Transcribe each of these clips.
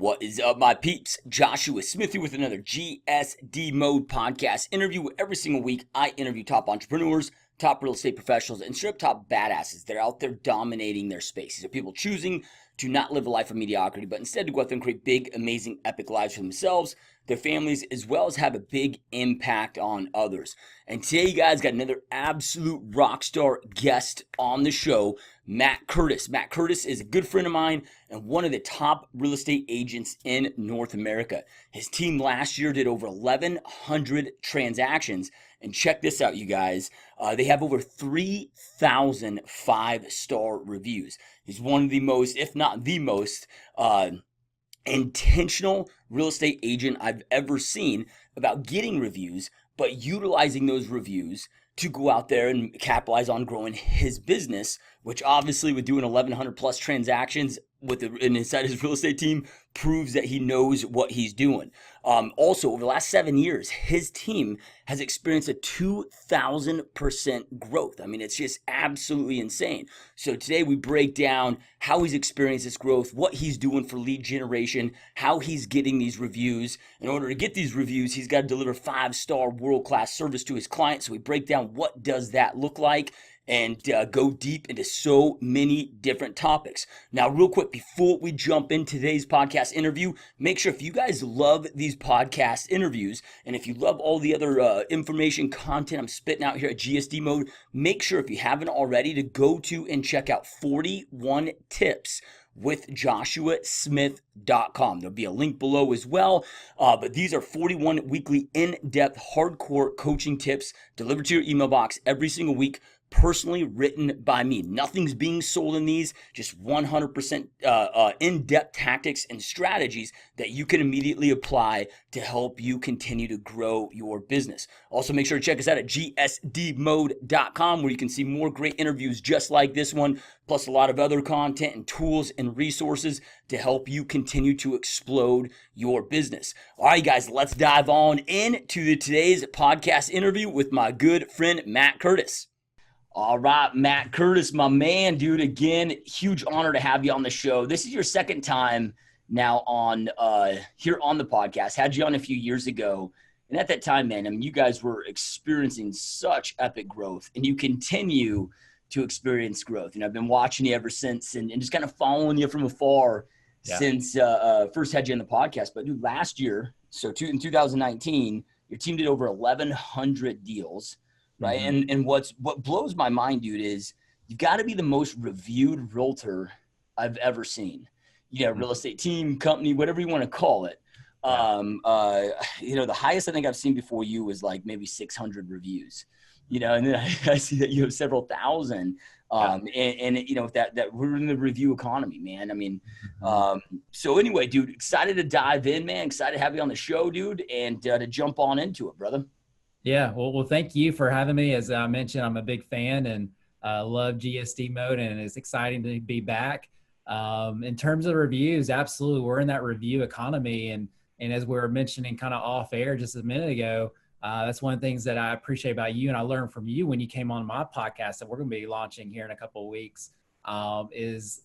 What is up, my peeps? Joshua Smith here with another GSD Mode podcast interview. Every single week, I interview top entrepreneurs, top real estate professionals, and straight up top badasses that are out there dominating their space. These are people choosing to not live a life of mediocrity, but instead to go out there and create big, amazing, epic lives for themselves, their families, as well as have a big impact on others. And today, you guys got another absolute rock star guest on the show, Matt Curtis. Matt Curtis is a good friend of mine and one of the top real estate agents in North America. His team last year did over 1,100 transactions. And check this out, you guys. They have over 3,000 five-star reviews. He's one of the most, if not the most, intentional real estate agent I've ever seen about getting reviews, but utilizing those reviews to go out there and capitalize on growing his business, which obviously with doing 1,100 plus transactions inside his real estate team proves that he knows what he's doing. Also, over the last 7 years, his team has experienced a 2,000% growth. I mean, it's just absolutely insane. So today we break down how he's experienced this growth, what he's doing for lead generation, how he's getting these reviews. In order to get these reviews, he's got to deliver 5-star world-class service to his clients. So we break down what does that look like and go deep into so many different topics. Now, real quick, before we jump into today's podcast interview, make sure if you guys love these podcast interviews, and if you love all the other information, content I'm spitting out here at GSD Mode, make sure if you haven't already to go to and check out 41 Tips with joshuasmith.com. There'll be a link below as well. But these are 41 weekly in-depth hardcore coaching tips delivered to your email box every single week, personally written by me. Nothing's being sold in these, just 100% in-depth tactics and strategies that you can immediately apply to help you continue to grow your business. Also, make sure to check us out at gsdmode.com, where you can see more great interviews just like this one, plus a lot of other content and tools and resources to help you continue to explode your business. All right, guys, let's dive on into today's podcast interview with my good friend, Matt Curtis. All right, Matt Curtis, my man, dude. Again, huge honor to have you on the show. This is your second time now on here on the podcast. Had you on a few years ago. And at that time, man, I mean, you guys were experiencing such epic growth, and you continue to experience growth. And I've been watching you ever since and just kind of following you from afar since first had you on the podcast. But dude, last year, in 2019, your team did over 1,100 deals. Right. Mm-hmm. And what blows my mind, dude, is you've got to be the most reviewed realtor I've ever seen. You know, real estate team, company, whatever you want to call it. The highest I think I've seen before you was like maybe 600 reviews, and then I see that you have several thousand. And that we're in the review economy, man. I mean, so anyway, dude, excited to dive in, man. Excited to have you on the show, dude, and to jump on into it, brother. Yeah. Well, thank you for having me. As I mentioned, I'm a big fan and love GSD Mode, and it's exciting to be back. In terms of reviews, absolutely. We're in that review economy. And as we were mentioning kind of off air just a minute ago, that's one of the things that I appreciate about you. And I learned from you when you came on my podcast that we're going to be launching here in a couple of weeks, is,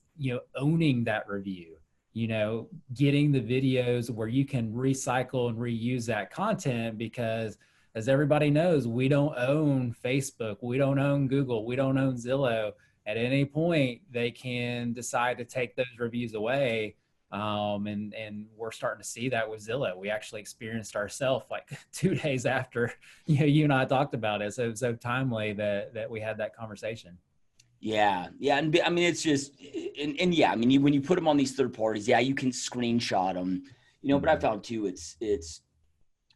owning that review, getting the videos where you can recycle and reuse that content, because as everybody knows, we don't own Facebook, we don't own Google, we don't own Zillow. At any point, they can decide to take those reviews away. And we're starting to see that with Zillow. We actually experienced ourselves like 2 days after, you and I talked about it. So it was so timely that we had that conversation. Yeah. And I mean, it's just, and yeah, I mean, when you put them on these third parties, you can screenshot them, but I found too, it's,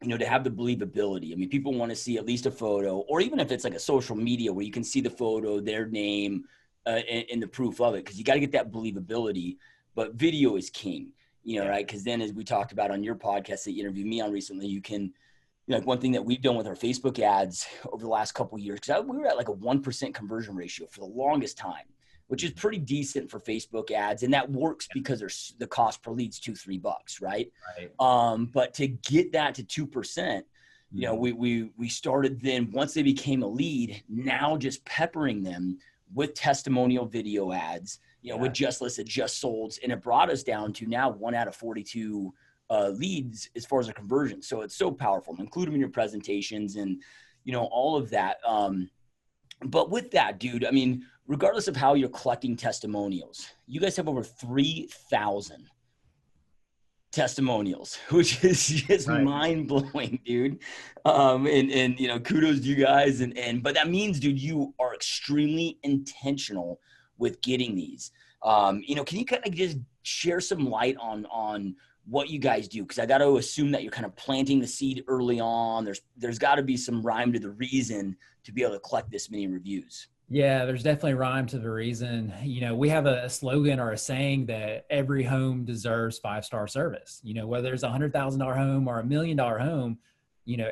to have the believability. I mean, people want to see at least a photo, or even if it's like a social media where you can see the photo, their name, and the proof of it, because you got to get that believability. But video is king, right? Because then, as we talked about on your podcast that you interviewed me on recently, you can, like one thing that we've done with our Facebook ads over the last couple of years, because we were at like a 1% conversion ratio for the longest time, which is pretty decent for Facebook ads. And that works because the cost per lead's $2-3, right? But to get that to 2%, we started then, once they became a lead, now just peppering them with testimonial video ads with just listed, just sold. And it brought us down to now 1 out of 42 leads as far as a conversion. So it's so powerful. Include them in your presentations and, all of that. But with that, dude, I mean, regardless of how you're collecting testimonials, you guys have over 3,000 testimonials, which is just mind blowing, dude. And kudos to you guys. But that means, dude, you are extremely intentional with getting these. Can you kind of just share some light on what you guys do? Because I got to assume that you're kind of planting the seed early on. There's got to be some rhyme to the reason to be able to collect this many reviews. Yeah, there's definitely rhyme to the reason. We have a slogan or a saying that every home deserves 5-star service. Whether it's $100,000 home or $1 million home,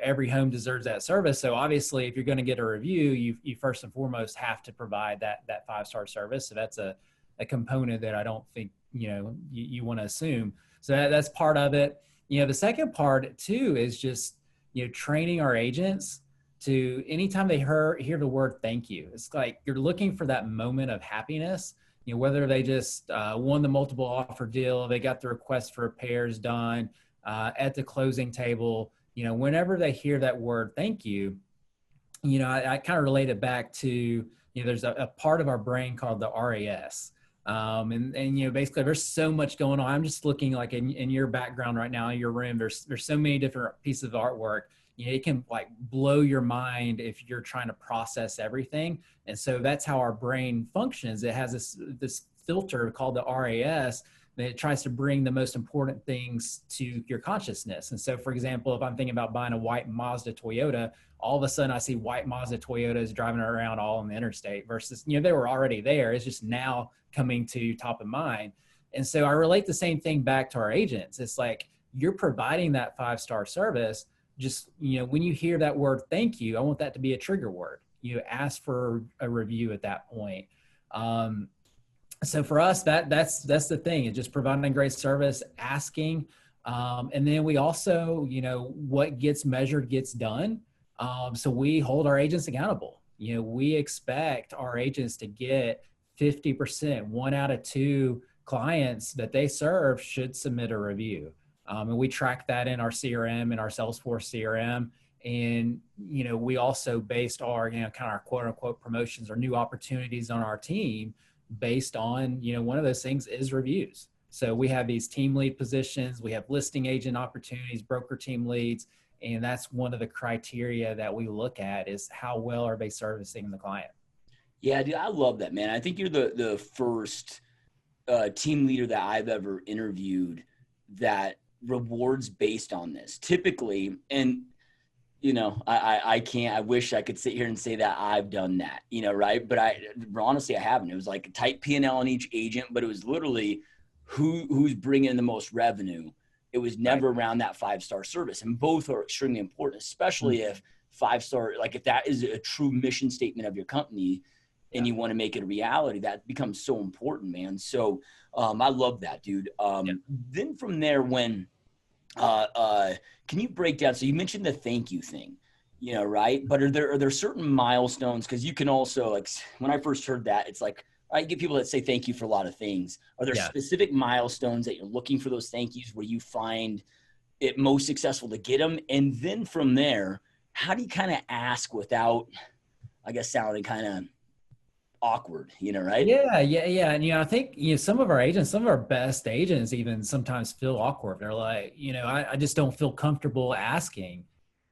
every home deserves that service. So obviously, if you're going to get a review, you first and foremost have to provide that 5-star service. So that's a component that I don't think you want to assume. So that's part of it. The second part too is just training our agents to, anytime they hear the word thank you, it's like you're looking for that moment of happiness, whether they just won the multiple offer deal, they got the request for repairs done at the closing table, whenever they hear that word thank you, I kind of relate it back to, there's a part of our brain called the RAS. And basically there's so much going on. I'm just looking like in your background right now, in your room, there's so many different pieces of artwork. It can like blow your mind if you're trying to process everything. And so that's how our brain functions. It has this filter called the RAS that tries to bring the most important things to your consciousness. And so, for example, if I'm thinking about buying a white Mazda Toyota, all of a sudden I see white Mazda Toyotas driving around all on the interstate versus, they were already there. It's just now coming to top of mind. And so I relate the same thing back to our agents. It's like, you're providing that 5-star service. Just, when you hear that word, thank you, I want that to be a trigger word. Ask for a review at that point. So for us, that's the thing. It's just providing great service, asking. And then we also, what gets measured gets done. So we hold our agents accountable. We expect our agents to get 50%, 1 out of 2 clients that they serve should submit a review. And we track that in our CRM and our Salesforce CRM. And, we also based our, kind of our quote unquote promotions or new opportunities on our team based on, one of those things is reviews. So we have these team lead positions, we have listing agent opportunities, broker team leads. And that's one of the criteria that we look at is how well are they servicing the client? Yeah, dude, I love that, man. I think you're the first team leader that I've ever interviewed that rewards based on this typically. And I wish I could sit here and say that I've done that, right? But honestly, I haven't. It was like a tight P&L on each agent, but it was literally who's bringing the most revenue. It was never around that 5-star service, and both are extremely important, especially if 5-star, like if that is a true mission statement of your company and you want to make it a reality, that becomes so important, man. So I love that, dude. Then from there, when can you break down? So you mentioned the thank you thing, right? But are there certain milestones? Because you can also, like, when I first heard that, it's like, I get people that say thank you for a lot of things. Are there specific milestones that you're looking for those thank yous where you find it most successful to get them? And then from there, how do you kind of ask without, I guess, sounding kind of awkward, right? Yeah. And, I think, some of our agents, some of our best agents even sometimes feel awkward. They're like, I just don't feel comfortable asking.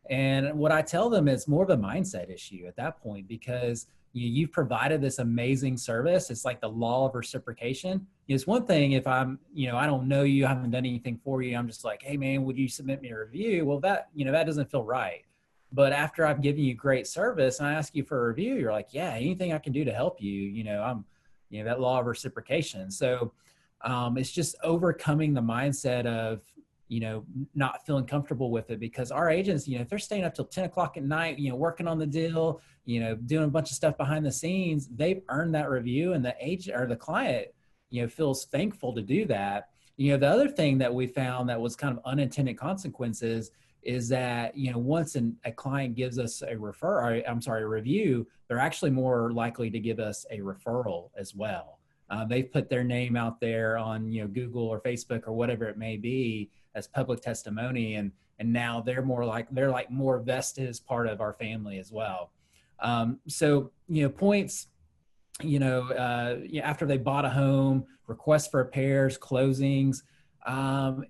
And what I tell them is more of a mindset issue at that point, because you've provided this amazing service. It's like the law of reciprocation. It's one thing if I'm, I don't know you, I haven't done anything for you. I'm just like, hey man, would you submit me a review? Well, that doesn't feel right. But after I've given you great service and I ask you for a review, you're like, yeah, anything I can do to help you, I'm, that law of reciprocation. So it's just overcoming the mindset of, not feeling comfortable with it, because our agents, if they're staying up till 10 o'clock at night, working on the deal, doing a bunch of stuff behind the scenes, they've earned that review, and the agent or the client, feels thankful to do that. The other thing that we found that was kind of unintended consequences is that, once a client gives us a review, they're actually more likely to give us a referral as well. They've put their name out there on, Google or Facebook or whatever it may be as public testimony. And now they're like more vested as part of our family as well. So, points, after they bought a home, requests for repairs, closings.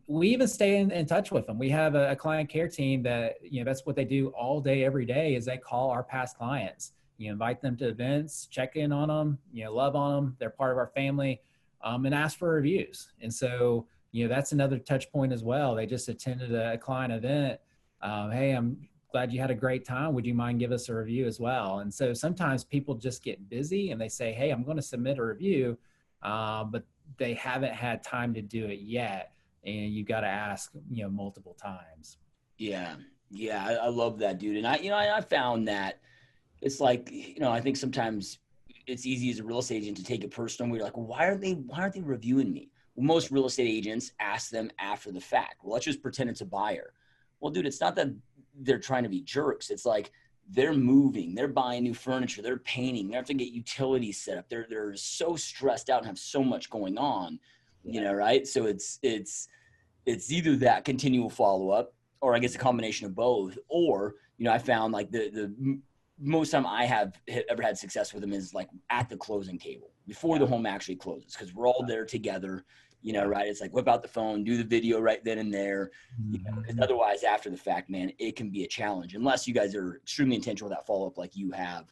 We even stay in touch with them. We have a client care team that, that's what they do all day, every day, is they call our past clients, invite them to events, check in on them, love on them. They're part of our family, and ask for reviews. And so, that's another touch point as well. They just attended a client event. Hey, I'm glad you had a great time. Would you mind give us a review as well? And so sometimes people just get busy and they say, hey, I'm going to submit a review, but they haven't had time to do it yet. And you got to ask, multiple times. Yeah. Yeah. I love that, dude. And I found that it's like, I think sometimes it's easy as a real estate agent to take it personal. We're like, well, why aren't they reviewing me? Well, most real estate agents ask them after the fact. Well, let's just pretend it's a buyer. Well, dude, it's not that they're trying to be jerks. It's like they're moving, they're buying new furniture, they're painting, they have to get utilities set up. They're so stressed out and have so much going on, right? So it's either that continual follow-up, or I guess a combination of both. Or, I found like the most time I have ever had success with them is like at the closing table before the home actually closes, because we're all there together. Right? It's like whip out the phone, do the video right then and there. Because otherwise, after the fact, man, it can be a challenge unless you guys are extremely intentional with that follow-up like you have.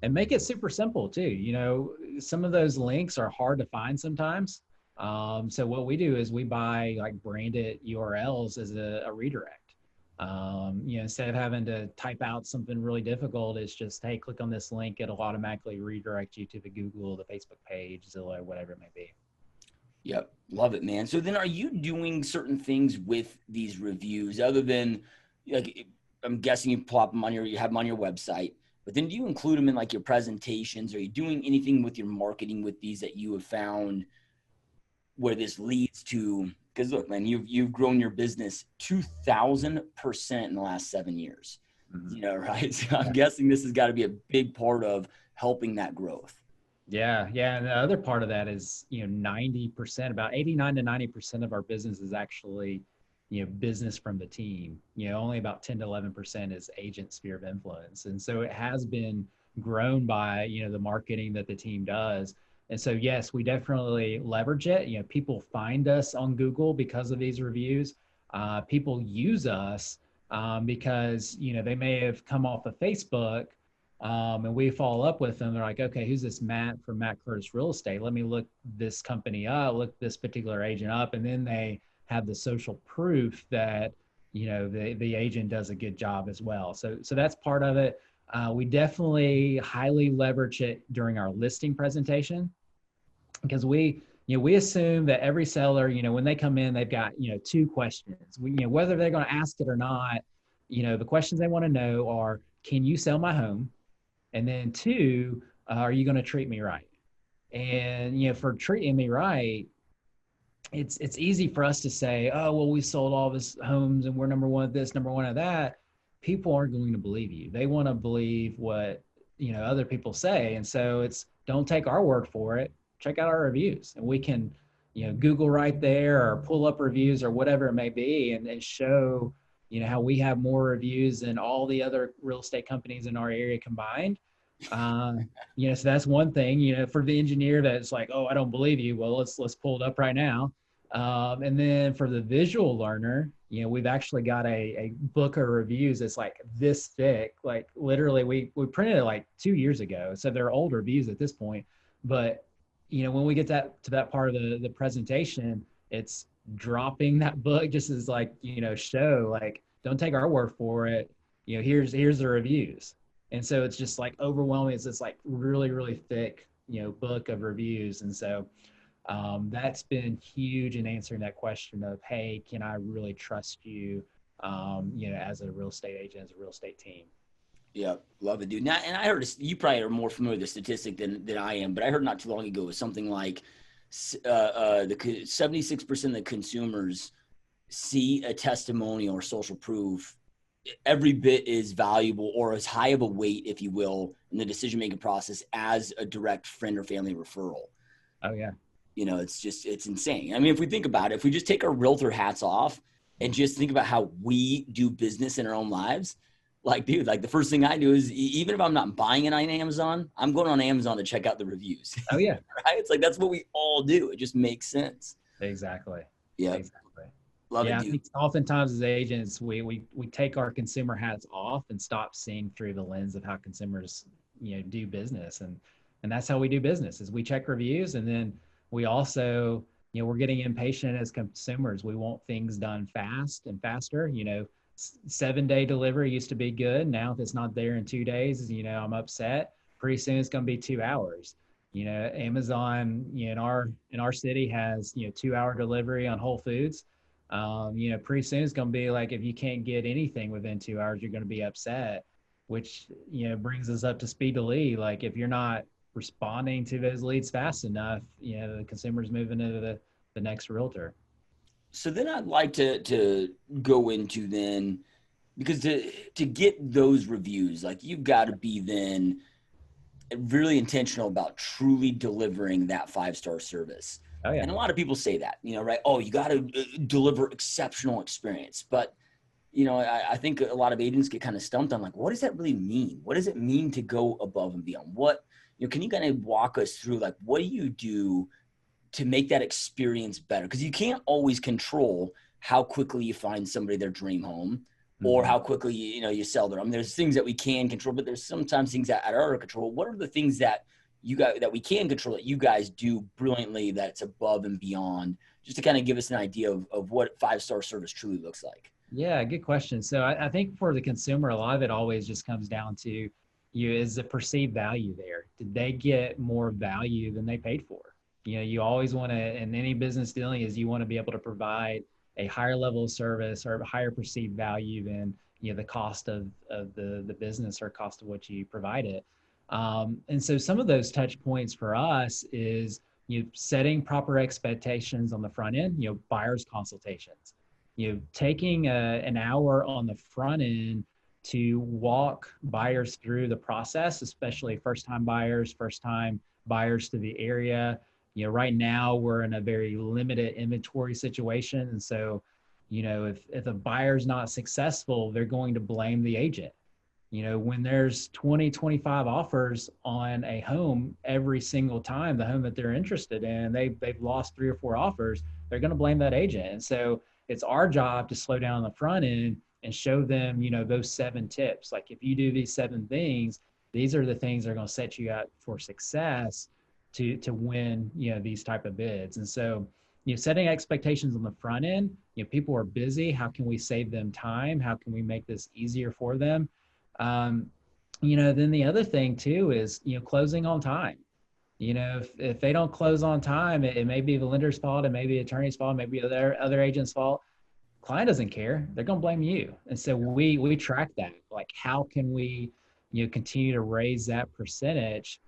And make it super simple too. Some of those links are hard to find sometimes. So what we do is we buy like branded URLs as a redirect. Instead of having to type out something really difficult, it's just, hey, click on this link. It'll automatically redirect you to the Google, the Facebook page, Zillow, whatever it may be. Yep. Love it, man. So then are you doing certain things with these reviews other than, like, I'm guessing you have them on your website, but then do you include them in like your presentations? Are you doing anything with your marketing with these that you have found where this leads to? Because look, man, you've grown your business 2,000% in the last 7 years, right? So I'm guessing this has got to be a big part of helping that growth. Yeah. And the other part of that is, 90%, about 89 to 90% of our business is actually, business from the team. Only about 10 to 11% is agent sphere of influence. And so it has been grown by, the marketing that the team does. And so, yes, we definitely leverage it. People find us on Google because of these reviews. People use us because, they may have come off of Facebook, and we follow up with them. They're like, okay, who's this Matt from Matt Curtis Real Estate? Let me look this company up, look this particular agent up. And then they have the social proof that, the agent does a good job as well. So that's part of it. We definitely highly leverage it during our listing presentation, because we assume that every seller, when they come in, they've got, two questions. Whether they're going to ask it or not, the questions they want to know are, can you sell my home? And then two, are you going to treat me right? And, for treating me right, it's easy for us to say, oh, well, we sold all this homes and we're number one at this, number one at that. People aren't going to believe you. They want to believe what, other people say. And so don't take our word for it. Check out our reviews, and we can, Google right there or pull up reviews or whatever it may be, and show, how we have more reviews than all the other real estate companies in our area combined. So that's one thing, for the engineer that's like, oh, I don't believe you. Well, let's pull it up right now. And then for the visual learner, we've actually got a book of reviews that's like this thick. Like literally we printed it like 2 years ago. So they're old reviews at this point. But, when we get to that part of the presentation, it's dropping that book just as like, show, like, don't take our word for it. Here's the reviews. And so it's just like overwhelming. It's this like really, really thick, book of reviews. And so that's been huge in answering that question of, hey, can I really trust you, as a real estate agent, as a real estate team? Yeah, love it, dude. Now, and I heard you probably are more familiar with the statistic than I am, but I heard not too long ago it was something like the 76% of the consumers see a testimonial or social proof every bit as valuable or as high of a weight, if you will, in the decision-making process as a direct friend or family referral. Oh yeah. It's insane. I mean, if we think about it, if we just take our realtor hats off and just think about how we do business in our own lives, like, dude, like the first thing I do is even if I'm not buying it on Amazon, I'm going on Amazon to check out the reviews. Oh yeah. Right? It's like, that's what we all do. It just makes sense. Exactly. Yep. Exactly. Love it, Yeah, I dude. think oftentimes as agents, we take our consumer hats off and stop seeing through the lens of how consumers, do business, and that's how we do business. Is we check reviews, and then we also, we're getting impatient as consumers. We want things done fast and faster. 7-day delivery used to be good. Now if it's not there in 2 days, I'm upset. Pretty soon it's going to be 2 hours. Amazon, in our city has 2-hour delivery on Whole Foods. Pretty soon it's going to be like, if you can't get anything within 2 hours, you're going to be upset, which, brings us up to speed to lead. Like if you're not responding to those leads fast enough, the consumer's moving to the next realtor. So then I'd like to go into then, because to get those reviews, like you've got to be then really intentional about truly delivering that 5-star service. Oh yeah. And a lot of people say that, right? Oh, you got to deliver exceptional experience. But, I think a lot of agents get kind of stumped on, like, what does that really mean? What does it mean to go above and beyond? Can you kind of walk us through, like, what do you do to make that experience better? Because you can't always control how quickly you find somebody their dream home, or Mm-hmm. how quickly you sell them. I mean, there's things that we can control, but there's sometimes things that are out of control. What are the things that we can control that you guys do brilliantly, that's above and beyond, just to kind of give us an idea of what 5-star service truly looks like? Yeah, good question. So I think for the consumer, a lot of it always just comes down to is the perceived value there? Did they get more value than they paid for? You always want to, in any business dealing, is you want to be able to provide a higher level of service or a higher perceived value than the cost of the business or cost of what you provide it. And so some of those touch points for us is setting proper expectations on the front end, buyers consultations, taking an hour on the front end to walk buyers through the process, especially first-time buyers to the area. Right now we're in a very limited inventory situation. And so, if a buyer's not successful, they're going to blame the agent. When there's 20, 25 offers on a home every single time, the home that they're interested in, they've lost 3 or 4 offers, they're going to blame that agent. And so it's our job to slow down on the front end and show them, those 7 tips. Like if you do these 7 things, these are the things that are going to set you up for success to win, these type of bids. And so, setting expectations on the front end, people are busy. How can we save them time? How can we make this easier for them? Um, then the other thing too is, closing on time. If they don't close on time, it may be the lender's fault, it may be the attorney's fault, maybe other agent's fault. Client doesn't care. They're going to blame you. And so we track that. Like, how can we, continue to raise that percentage,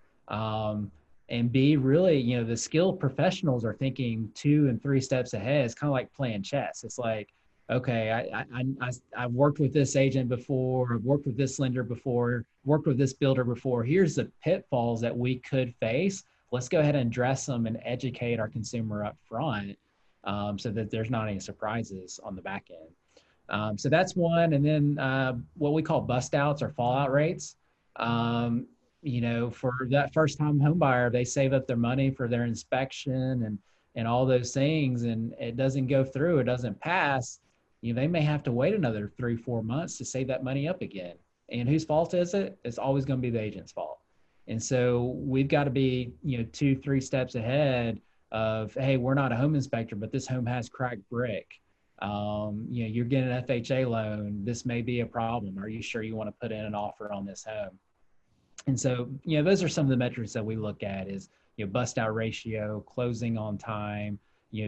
and be really, the skilled professionals are thinking 2 and 3 steps ahead. It's kind of like playing chess. It's like, okay, I've worked with this agent before, I've worked with this lender before, worked with this builder before. Here's the pitfalls that we could face. Let's go ahead and address them and educate our consumer up front, so that there's not any surprises on the back end. So that's one. And then what we call bust outs or fallout rates. For that first time home buyer, they save up their money for their inspection and all those things, and it doesn't go through, it doesn't pass. They may have to wait another 3-4 months to save that money up again. And whose fault is it? It's always going to be the agent's fault. And so we've got to be, 2-3 steps ahead of, hey, we're not a home inspector, but this home has cracked brick. You're getting an FHA loan. This may be a problem. Are you sure you want to put in an offer on this home? And so, those are some of the metrics that we look at is, bust out ratio, closing on time,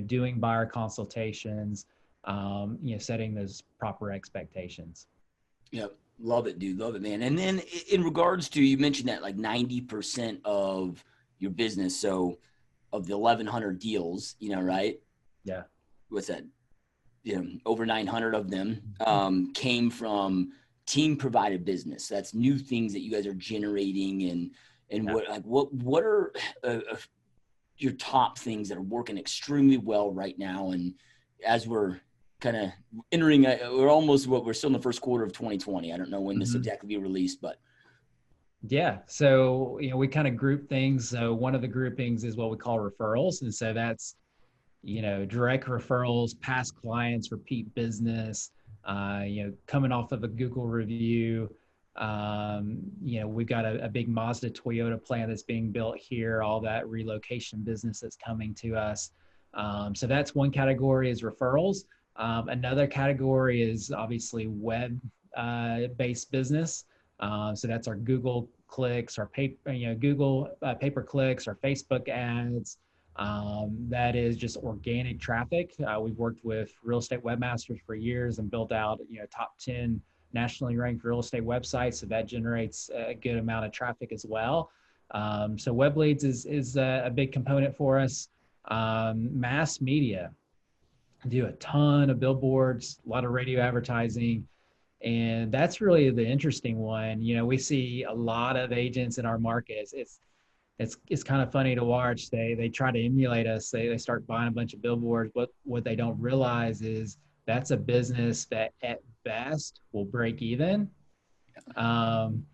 doing buyer consultations, setting those proper expectations. Yeah, love it, dude. Love it, man. And then in regards to, you mentioned that like 90% of your business, so of the 1,100 deals, right? Yeah. What's that? Over 900 of them came from team provided business. That's new things that you guys are generating, and Yeah. what are your top things that are working extremely well right now? And as we're kind of entering, we're still in the first quarter of 2020. I don't know when this exactly be released, but. Yeah. So, we kind of group things. So one of the groupings is what we call referrals. And so that's, direct referrals, past clients, repeat business, coming off of a Google review. We've got a big Mazda Toyota plant that's being built here, all that relocation business that's coming to us. So that's one category is referrals. Another category is obviously web based business. So that's our Google clicks, our Google pay per clicks, our Facebook ads. That is just organic traffic. We've worked with real estate webmasters for years and built out top 10 nationally ranked real estate websites. So that generates a good amount of traffic as well. So web leads is a big component for us. Mass media, do a ton of billboards, a lot of radio advertising. And that's really the interesting one. We see a lot of agents in our markets. It's kind of funny to watch. They try to emulate us. They start buying a bunch of billboards. What they don't realize is that's a business that at best will break even. And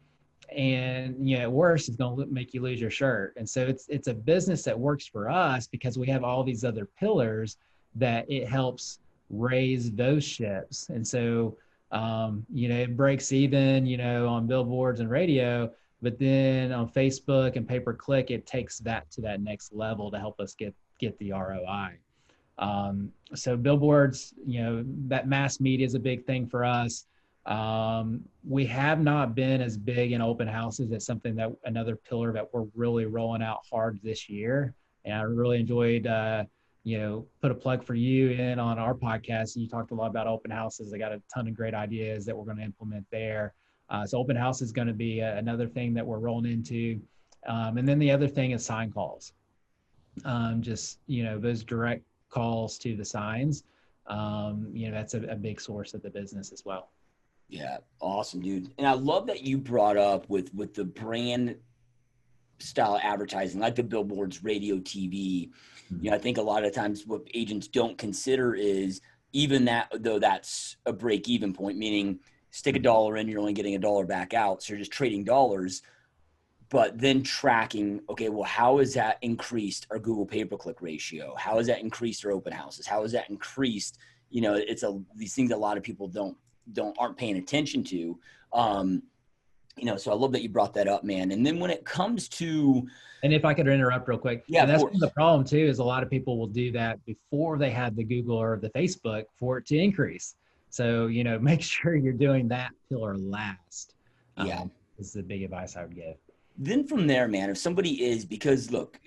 at worst, it's going to make you lose your shirt. And so it's a business that works for us because we have all these other pillars that it helps raise those ships. And so it breaks even, on billboards and radio, but then on Facebook and pay-per-click, it takes that to that next level to help us get the ROI. So billboards, that mass media is a big thing for us. We have not been as big in open houses. That's something that another pillar that we're really rolling out hard this year. And I really enjoyed, put a plug for you in on our podcast. You talked a lot about open houses. I got a ton of great ideas that we're going to implement there. So open house is going to be another thing that we're rolling into. And then the other thing is sign calls. Those direct calls to the signs. That's a big source of the business as well. Yeah. Awesome, dude. And I love that you brought up with the brand style advertising, like the billboards, radio, TV. I think a lot of times what agents don't consider is even that, though that's a break even point, meaning stick $1 in, you're only getting $1 back out. So you're just trading dollars, but then tracking, okay, well, how has that increased our Google pay-per-click ratio? How has that increased our open houses? How has that increased, these things a lot of people aren't paying attention to. So I love that you brought that up, man. And then when it comes to, and if I could interrupt real quick, yeah, that's the problem too, is a lot of people will do that before they have the Google or the Facebook for it to increase. So, make sure you're doing that pillar last. Yeah. Is the big advice I would give. Then from there, man, if somebody is, because look,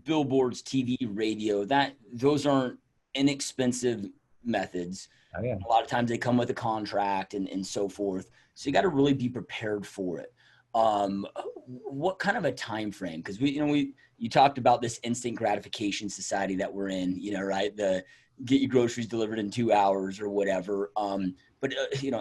billboards, TV, radio, those aren't inexpensive methods. Oh, yeah. A lot of times they come with a contract and so forth. So you got to really be prepared for it. What kind of a time frame? Because you talked about this instant gratification society that we're in, right? The get your groceries delivered in 2 hours or whatever. But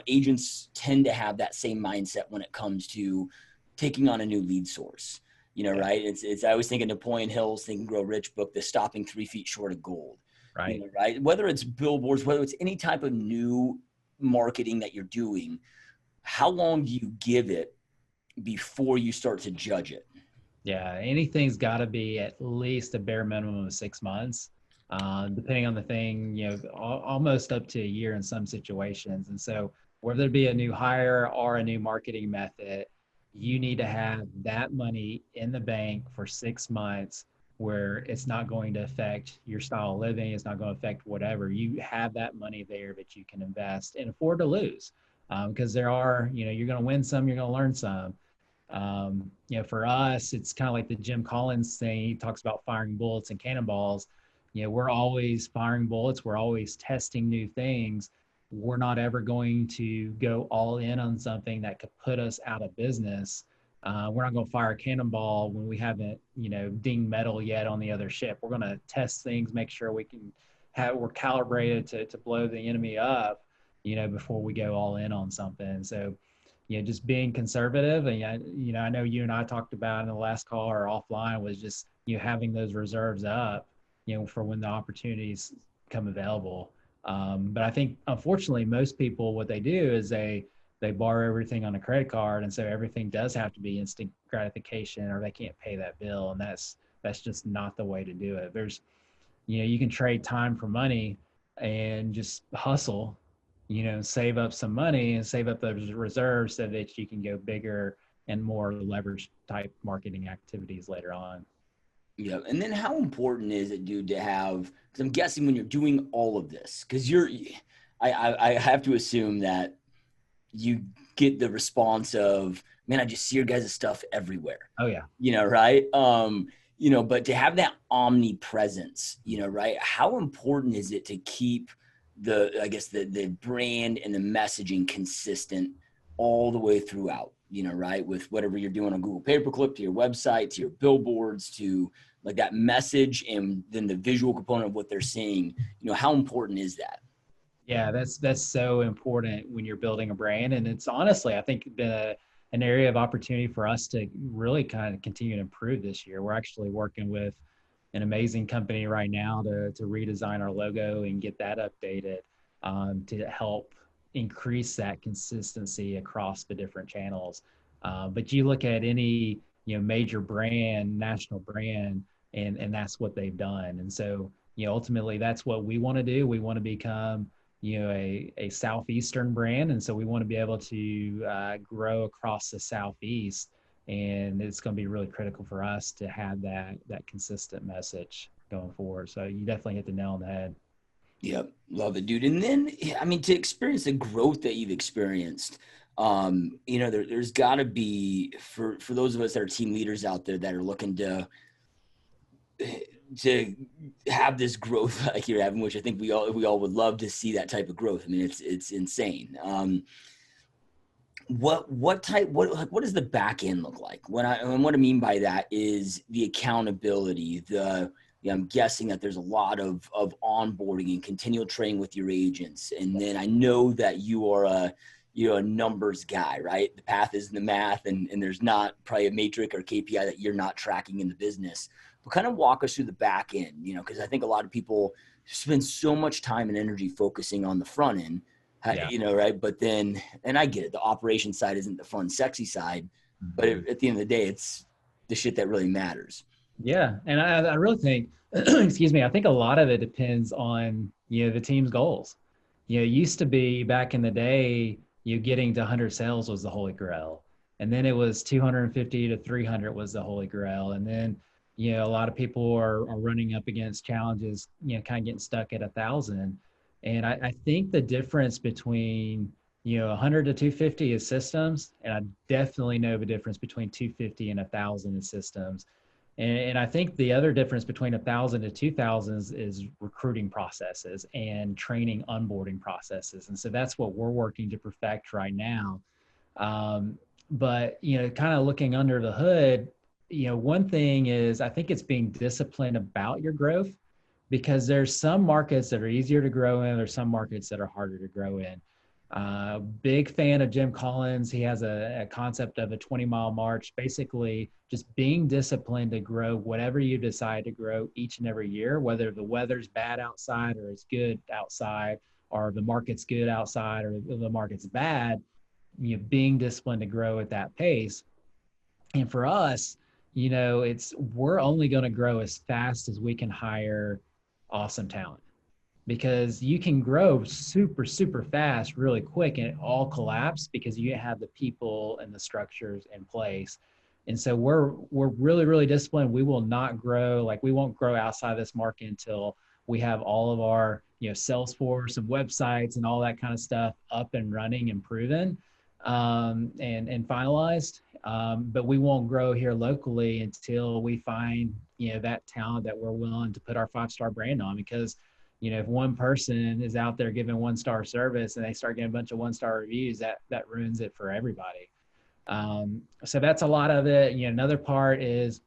agents tend to have that same mindset when it comes to taking on a new lead source. Right? I always think of Napoleon Hill's Think and Grow Rich book, the stopping 3 feet short of gold. Right. Right. Whether it's billboards, whether it's any type of new marketing that you're doing, how long do you give it before you start to judge it? Yeah. Anything's got to be at least a bare minimum of 6 months, depending on the thing, almost up to a year in some situations. And so whether it be a new hire or a new marketing method, you need to have that money in the bank for 6 months where it's not going to affect your style of living. It's not going to affect whatever. You have that money there that you can invest and afford to lose. Because there are, you're going to win some, you're going to learn some. For us, it's kind of like the Jim Collins thing. He talks about firing bullets and cannonballs. We're always firing bullets. We're always testing new things. We're not ever going to go all in on something that could put us out of business. We're not going to fire a cannonball when we haven't, dinged metal yet on the other ship. We're going to test things, make sure we're calibrated to blow the enemy up, before we go all in on something. So just being conservative. And, I know you and I talked about in the last call or offline was just, having those reserves up, for when the opportunities come available. But I think, unfortunately, most people, what they do is they borrow everything on a credit card. And so everything does have to be instant gratification, or they can't pay that bill. And that's just not the way to do it. You can trade time for money and just hustle, save up some money and save up those reserves so that you can go bigger and more leverage type marketing activities later on. Yeah. And then how important is it, dude, to have, because I'm guessing when you're doing all of this, because I have to assume that you get the response of, man, I just see your guys' stuff everywhere. Oh yeah. Right. But to have that omnipresence, right. How important is it to keep the brand and the messaging consistent all the way throughout, right. With whatever you're doing on Google pay-per-click, to your website, to your billboards, to like that message, and then the visual component of what they're seeing, how important is that? Yeah, that's so important when you're building a brand. And it's honestly, I think, been an area of opportunity for us to really kind of continue to improve this year. We're actually working with an amazing company right now to redesign our logo and get that updated, to help increase that consistency across the different channels. But you look at any major brand, national brand, and that's what they've done. And so ultimately that's what we want to do. We want to become a Southeastern brand. And so we want to be able to grow across the Southeast. And it's going to be really critical for us to have that consistent message going forward. So you definitely hit the nail on the head. Yep. Love it, dude. And then, I mean, to experience the growth that you've experienced, there's got to be, for those of us that are team leaders out there that are looking to have this growth like you're having, which I think we all would love to see that type of growth. I mean, it's insane. What does the back end look like? And what I mean by that is the accountability, I'm guessing that there's a lot of onboarding and continual training with your agents. And then I know that you are a numbers guy, right? The path is in the math, and there's not probably a matrix or KPI that you're not tracking in the business. But kind of walk us through the back end, because I think a lot of people spend so much time and energy focusing on the front end, Yeah. right? But then, and I get it, the operation side isn't the fun, sexy side, but Mhm. at the end of the day, it's the shit that really matters. Yeah. And I really think, excuse me, I think a lot of it depends on, the team's goals. It used to be back in the day, you getting to 100 sales was the holy grail. And then it was 250 to 300 was the holy grail. And then, a lot of people are running up against challenges, kind of getting stuck at 1,000. And I think the difference between, 100 to 250 is systems. And I definitely know the difference between 250 and 1,000 is systems. And I think the other difference between 1,000 to 2,000 is recruiting processes and training onboarding processes. And so that's what we're working to perfect right now. But, kind of looking under the hood, one thing is I think it's being disciplined about your growth, because there's some markets that are easier to grow in. There's some markets that are harder to grow in. Big fan of Jim Collins. He has a concept of a 20-mile march, basically just being disciplined to grow whatever you decide to grow each and every year, whether the weather's bad outside or it's good outside, or the market's good outside or the market's bad, being disciplined to grow at that pace. And for us, we're only going to grow as fast as we can hire awesome talent, because you can grow super, super fast really quick and it all collapse because you have the people and the structures in place. And so we're really, really disciplined. We will not grow, like we won't grow outside this market until we have all of our, Salesforce and websites and all that kind of stuff up and running and proven, and finalized. But we won't grow here locally until we find, that talent that we're willing to put our 5-star brand on. Because if one person is out there giving 1-star service and they start getting a bunch of 1-star reviews, that ruins it for everybody. So that's a lot of it. Another part is,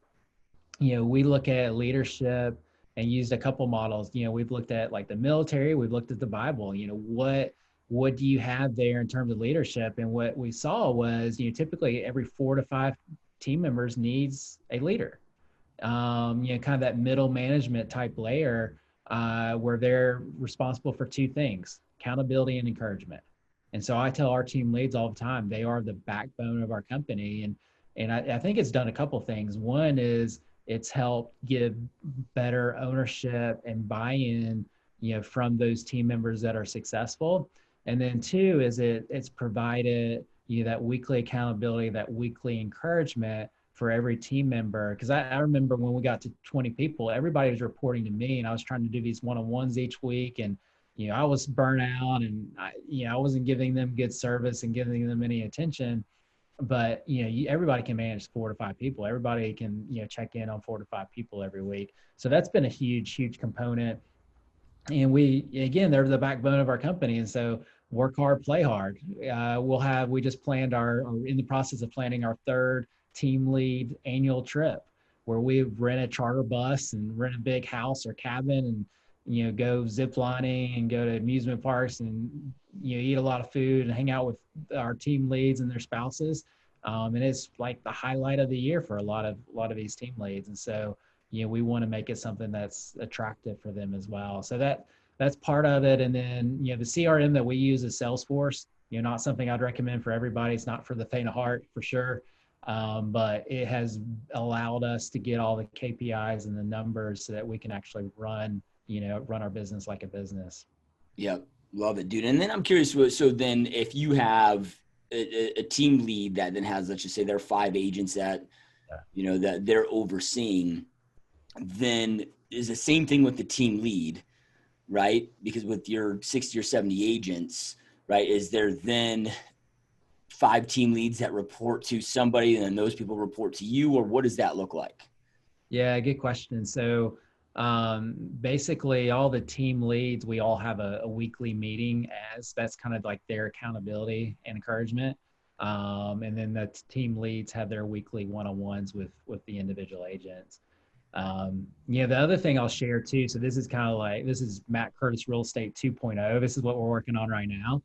we look at leadership and used a couple models. We've looked at like the military, we've looked at the Bible. What what do you have there in terms of leadership? And what we saw was, typically every 4 to 5 team members needs a leader. Kind of that middle management type layer, where they're responsible for two things: accountability and encouragement. And so I tell our team leads all the time, they are the backbone of our company. And I think it's done a couple things. One is it's helped give better ownership and buy-in, from those team members that are successful. And then two is it's provided that weekly accountability, that weekly encouragement for every team member. Because I remember when we got to 20 people, everybody was reporting to me, and I was trying to do these one-on-ones each week. And I was burnt out, and I wasn't giving them good service and giving them any attention. But everybody can manage 4 to 5 people. Everybody can check in on 4 to 5 people every week. So that's been a huge component. And they're the backbone of our company. And so work hard, play hard. We just planned are in the process of planning our third team lead annual trip, where we rent a charter bus and rent a big house or cabin, and go zip lining and go to amusement parks, and eat a lot of food and hang out with our team leads and their spouses. And it's like the highlight of the year for a lot of these team leads. And so we want to make it something that's attractive for them as well. So that's part of it. And then the CRM that we use is Salesforce. Not something I'd recommend for everybody. It's not for the faint of heart, for sure. But it has allowed us to get all the KPIs and the numbers so that we can actually run our business like a business. Yeah, love it, dude. And then I'm curious, so then if you have a team lead that then has, let's just say there are 5 agents that, that they're overseeing, then is the same thing with the team lead, right? Because with your 60 or 70 agents, right, is there then 5 team leads that report to somebody and then those people report to you, or what does that look like? Yeah, good question. So basically all the team leads, we all have a weekly meeting, as that's kind of like their accountability and encouragement. And then the team leads have their weekly one-on-ones with the individual agents. The other thing I'll share too, so this is kind of like, this is Matt Curtis Real Estate 2.0. This is what we're working on right now.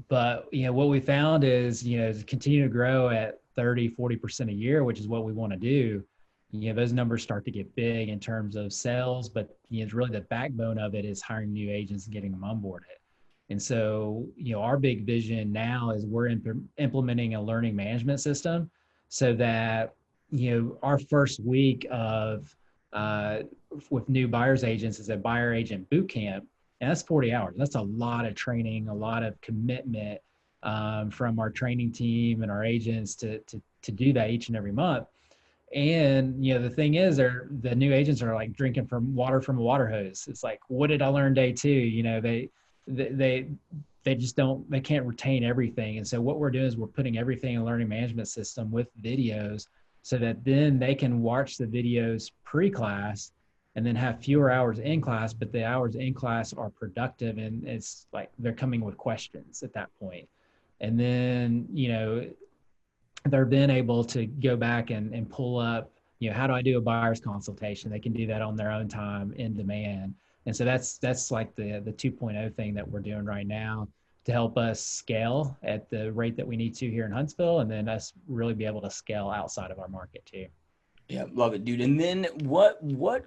But what we found is, to continue to grow at 30-40% a year, which is what we want to do, those numbers start to get big in terms of sales, but it's really the backbone of it is hiring new agents and getting them onboarded. And so, our big vision now is we're implementing a learning management system, so that, our first week of with new buyers agents is a buyer agent boot camp. And that's 40 hours. That's a lot of training, a lot of commitment from our training team and our agents to do that each and every month. And the thing is, the new agents are like drinking from water from a water hose. It's like, what did I learn day 2? They just they can't retain everything. And so what we're doing is we're putting everything in a learning management system with videos, so that then they can watch the videos pre-class and then have fewer hours in class, but the hours in class are productive, and it's like they're coming with questions at that point. And then, they're then able to go back and pull up, how do I do a buyer's consultation? They can do that on their own time in demand. And so that's like the 2.0 thing that we're doing right now to help us scale at the rate that we need to here in Huntsville, and then us really be able to scale outside of our market too. Yeah, love it, dude. And then what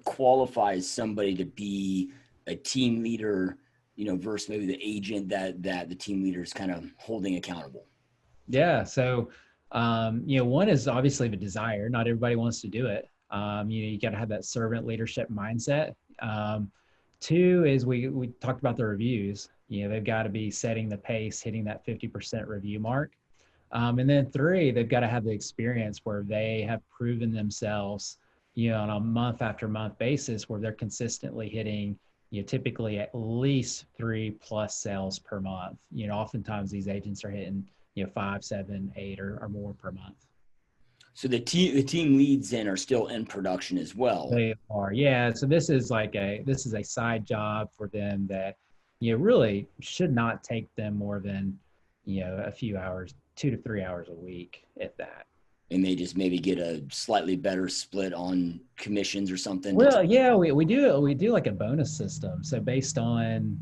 qualifies somebody to be a team leader, versus maybe the agent that the team leader is kind of holding accountable? Yeah. So, one is obviously the desire. Not everybody wants to do it. You got to have that servant leadership mindset. Two is we talked about the reviews. They've got to be setting the pace, hitting that 50% review mark. And then 3, they've got to have the experience where they have proven themselves, on a month after month basis, where they're consistently hitting, typically at least 3+ sales per month. Oftentimes these agents are hitting, 5, 7, 8 or more per month. So the team leads then are still in production as well. They are, yeah. So this is a side job for them that, really should not take them more than, a few hours, 2 to 3 hours a week, if that. and they just maybe get a slightly better split on commissions or something to Well, yeah, we do like a bonus system. So based on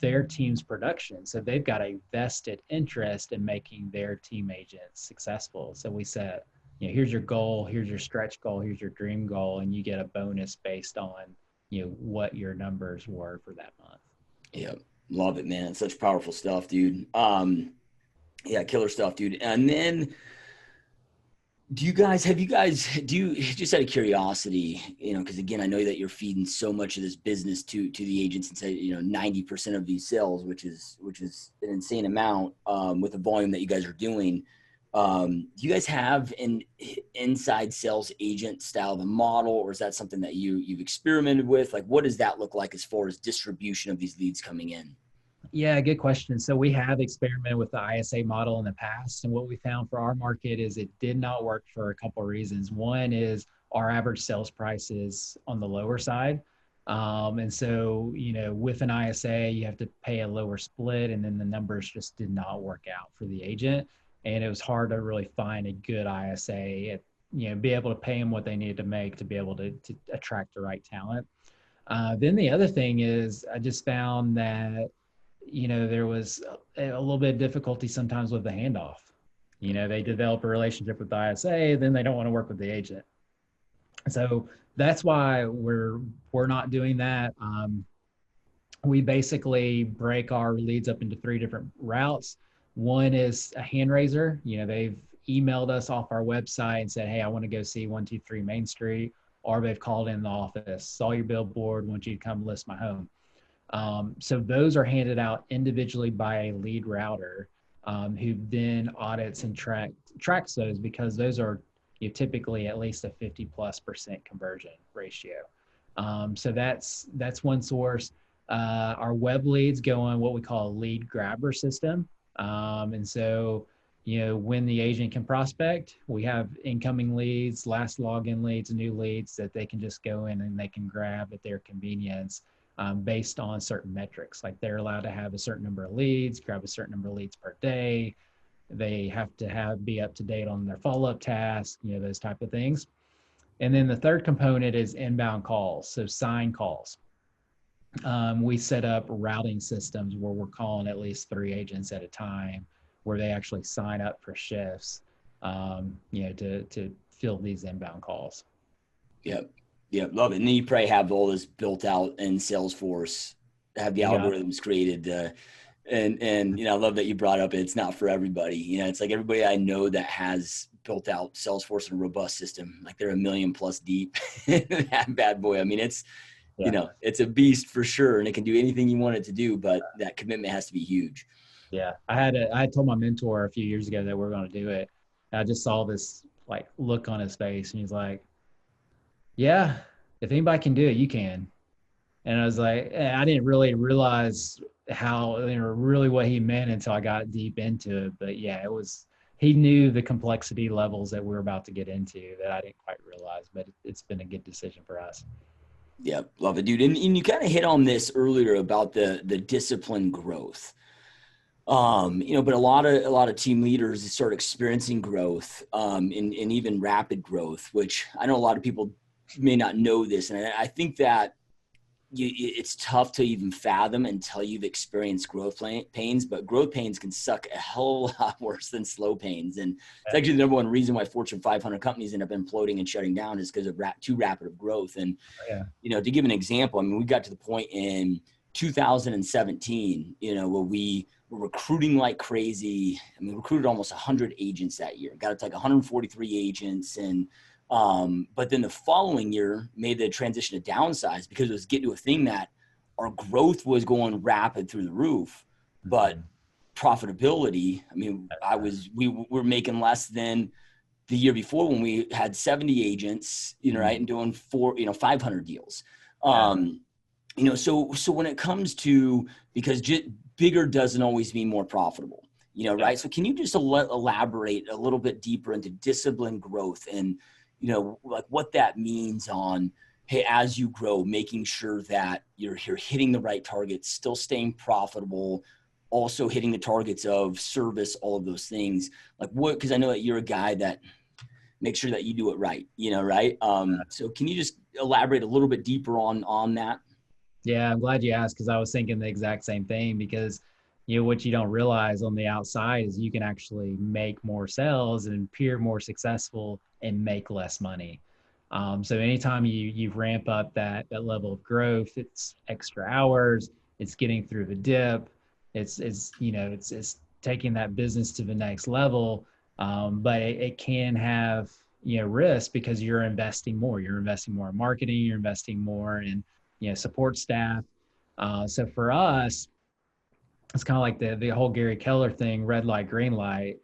their team's production, so they've got a vested interest in making their team agents successful. So we set, here's your goal, here's your stretch goal, here's your dream goal, and you get a bonus based on what your numbers were for that month. Yeah, love it, man. It's such powerful stuff, dude. Yeah, killer stuff, dude. And then do you guys just out of curiosity, because again, I know that you're feeding so much of this business to the agents and say, 90% of these sales, which is an insane amount, with the volume that you guys are doing. Do you guys have an inside sales agent style of a model, or is that something that you've experimented with? Like, what does that look like as far as distribution of these leads coming in? Yeah, good question. So we have experimented with the ISA model in the past, and what we found for our market is it did not work for a couple of reasons. One is our average sales price is on the lower side. And so, with an ISA, you have to pay a lower split, and then the numbers just did not work out for the agent. And it was hard to really find a good ISA, be able to pay them what they needed to make to be able to attract the right talent. Then the other thing is I just found that there was a little bit of difficulty sometimes with the handoff. They develop a relationship with the ISA, then they don't want to work with the agent. So that's why we're not doing that. We basically break our leads up into 3 different routes. One is a hand raiser. They've emailed us off our website and said, hey, I want to go see 123 Main Street, or they've called in the office, saw your billboard, want you to come list my home. So those are handed out individually by a lead router, who then audits and tracks those, because those are typically at least a 50+% conversion ratio. So that's one source. Our web leads go on what we call a lead grabber system. And so, when the agent can prospect, we have incoming leads, last login leads, new leads that they can just go in and they can grab at their convenience. Based on certain metrics, like they're allowed to have a certain number of leads, grab a certain number of leads per day. They have to be up to date on their follow-up tasks, those type of things. And then the third component is inbound calls, so sign calls. We set up routing systems where we're calling at least 3 agents at a time, where they actually sign up for shifts, to fill these inbound calls. Yep. Yeah, love it. And then you probably have all this built out in Salesforce, have the algorithms created. And I love that you brought up it's not for everybody. It's like everybody I know that has built out Salesforce and a robust system, like they're 1 million plus deep. That bad boy. I mean, it's it's a beast for sure, and it can do anything you want it to do, but that commitment has to be huge. Yeah, I told my mentor a few years ago that we're going to do it. I just saw this look on his face, and he's like, yeah, if anybody can do it, you can. And I was like, I didn't really realize how, really what he meant until I got deep into it. But yeah, he knew the complexity levels that we're about to get into that I didn't quite realize, but it's been a good decision for us. Yeah, love it, dude. And you kind of hit on this earlier about the disciplined growth. But a lot of team leaders start experiencing growth, and even rapid growth, which I know a lot of people may not know this. And I think that it's tough to even fathom until you've experienced growth pains, but growth pains can suck a hell of a lot worse than slow pains. And it's actually the number one reason why Fortune 500 companies end up imploding and shutting down is because of too rapid of growth. And, to give an example, I mean, we got to the point in 2017, where we were recruiting like crazy. I mean, recruited almost 100 agents that year, got it to like 143 agents. And, but then the following year made the transition to downsize because it was getting to a thing that our growth was going rapid through the roof, but profitability, I mean, we were making less than the year before when we had 70 agents, right. And doing 500 deals. So when it comes to, because bigger doesn't always mean more profitable, right. So can you just elaborate a little bit deeper into disciplined growth and, like what that means on, hey, as you grow, making sure that you're hitting the right targets, still staying profitable, also hitting the targets of service, all of those things. Like what, because I know that you're a guy that make sure that you do it right, right? So can you just elaborate a little bit deeper on that? Yeah, I'm glad you asked because I was thinking the exact same thing because what you don't realize on the outside is you can actually make more sales and appear more successful and make less money. So anytime you ramp up that level of growth, it's extra hours, it's getting through the dip, it's taking that business to the next level. But it can have risk because you're investing more. You're investing more in marketing. You're investing more in support staff. So for us, it's kind of like the whole Gary Keller thing, red light, green light,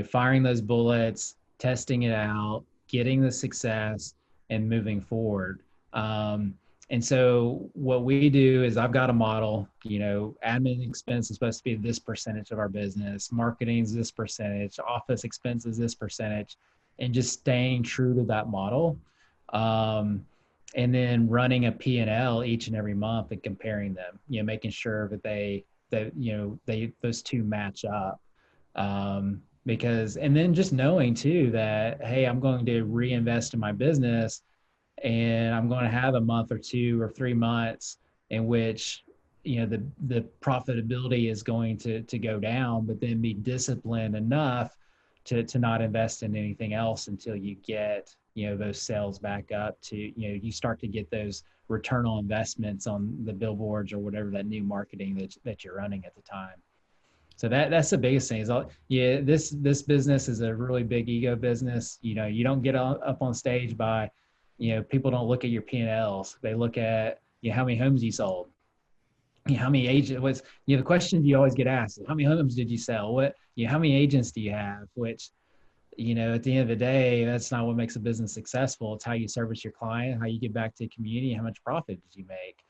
firing those bullets, testing it out, getting the success and moving forward. And so what we do is I've got a model, admin expense is supposed to be this percentage of our business, marketing is this percentage, office expenses, this percentage, and just staying true to that model. And then running a P&L each and every month and comparing them, making sure that those two match up. And then just knowing too that, hey, I'm going to reinvest in my business and I'm going to have a month or 2 or 3 months in which, the profitability is going to go down, but then be disciplined enough to not invest in anything else until you get, those sales back up to, you start to get those return on investments on the billboards or whatever that new marketing that you're running at the time. So that's the biggest thing is, this business is a really big ego business. You don't get up on stage by, people don't look at your P&Ls. They look at, how many homes you sold, how many agents, the questions you always get asked is, how many homes did you sell? How many agents do you have? Which, at the end of the day, that's not what makes a business successful. It's how you service your client, how you get back to the community, how much profit did you make?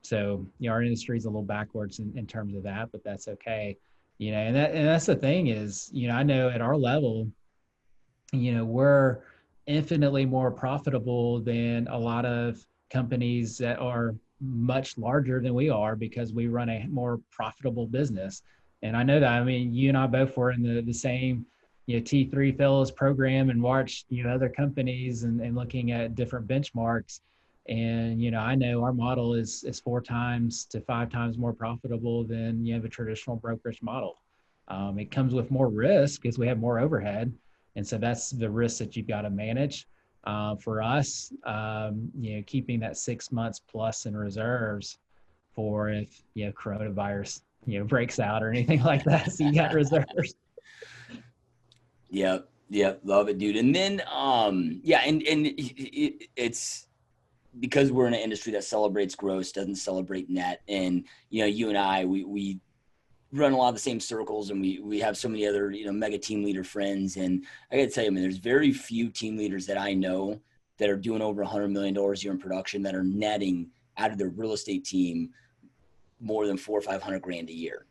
So, our industry is a little backwards in terms of that, but that's okay. And that's the thing is, I know at our level, we're infinitely more profitable than a lot of companies that are much larger than we are because we run a more profitable business. And I know that, I mean, you and I both were in the same, T3 fellows program and watched, other companies and looking at different benchmarks. And, I know our model is 4 times to 5 times more profitable than, the traditional brokerage model. It comes with more risk because we have more overhead. And so that's the risk that you've got to manage. For us, keeping that 6 months plus in reserves for if, coronavirus, breaks out or anything like that. So you got reserves. Yep. Love it, dude. And then, it's because we're in an industry that celebrates gross, doesn't celebrate net. And, you and I, we run a lot of the same circles and we have so many other, mega team leader friends. And I gotta tell you, man, there's very few team leaders that I know that are doing over $100 million a year in production that are netting out of their real estate team more than 400 or 500 grand a year,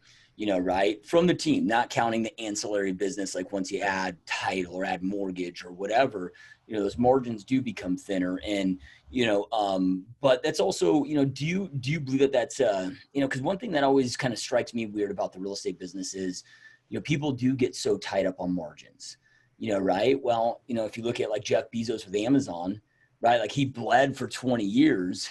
right? From the team, not counting the ancillary business. Like once you add title or add mortgage or whatever, those margins do become thinner. And, but that's also, do you believe that that's, because one thing that always kind of strikes me weird about the real estate business is, people do get so tied up on margins, right? Well, if you look at like Jeff Bezos with Amazon, right? Like he bled for 20 years.